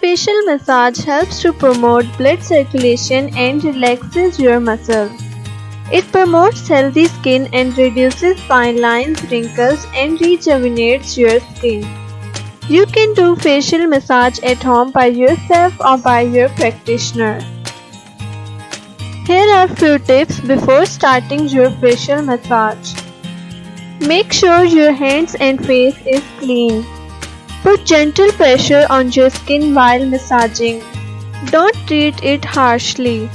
Facial massage helps to promote blood circulation and relaxes your muscles. It promotes healthy skin and reduces fine lines, wrinkles, and rejuvenates your skin. You can do facial massage at home by yourself or by your practitioner. Here are few tips before starting your facial massage. Make sure your hands and face is clean. Put gentle pressure on your skin while massaging. Don't treat it harshly.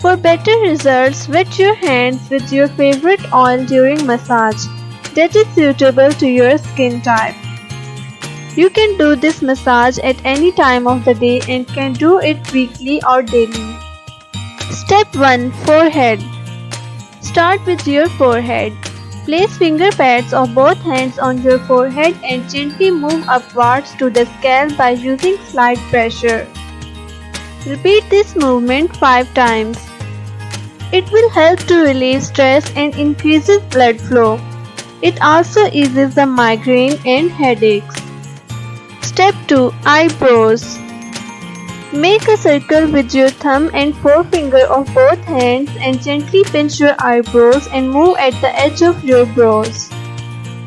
For better results, wet your hands with your favorite oil during massage that is suitable to your skin type. You can do this massage at any time of the day and can do it weekly or daily. Step 1. Forehead. Start with your forehead. Place finger pads of both hands on your forehead and gently move upwards to the scalp by using slight pressure. Repeat this movement 5 times. It will help to relieve stress and increases blood flow. It also eases the migraine and headaches. Step 2. Eyebrows. Make a circle with your thumb and forefinger of both hands and gently pinch your eyebrows and move at the edge of your brows.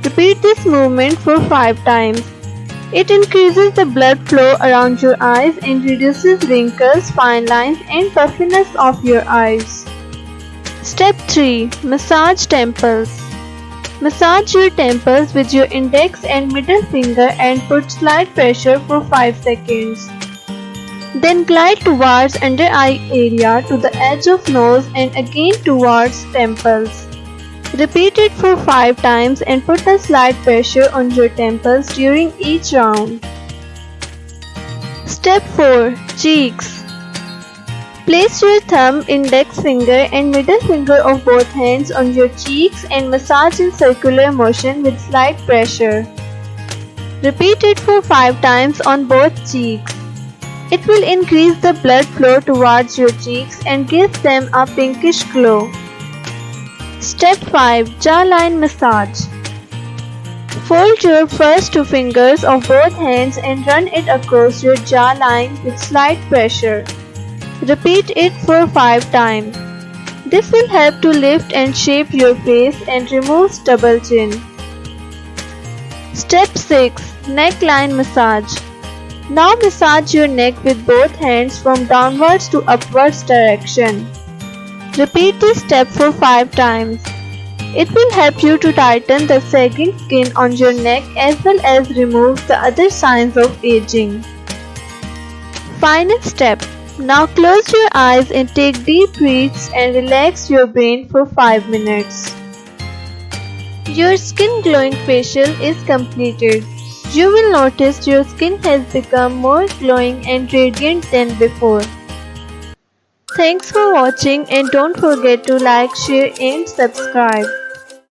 Repeat this movement for 5 times. It increases the blood flow around your eyes and reduces wrinkles, fine lines, and puffiness of your eyes. Step 3. Massage temples. Massage your temples with your index and middle finger and put slight pressure for 5 seconds. Then glide towards under eye area to the edge of nose and again towards temples. Repeat it for 5 times and put a slight pressure on your temples during each round. Step 4. Cheeks. Place your thumb, index finger and middle finger of both hands on your cheeks and massage in circular motion with slight pressure. Repeat it for 5 times on both cheeks. It will increase the blood flow towards your cheeks and gives them a pinkish glow. Step 5. Jawline massage. Fold your first 2 fingers of both hands and run it across your jawline with slight pressure. Repeat it for 5 times. This will help to lift and shape your face and remove stubble chin. Step 6. Neckline massage. Now massage your neck with both hands from downwards to upwards direction. Repeat this step for 5 times. It will help you to tighten the sagging skin on your neck as well as remove the other signs of aging. Final step. Now close your eyes and take deep breaths and relax your brain for 5 minutes. Your skin glowing facial is completed. You will notice your skin has become more glowing and radiant than before. Thanks for watching and don't forget to like, share and subscribe.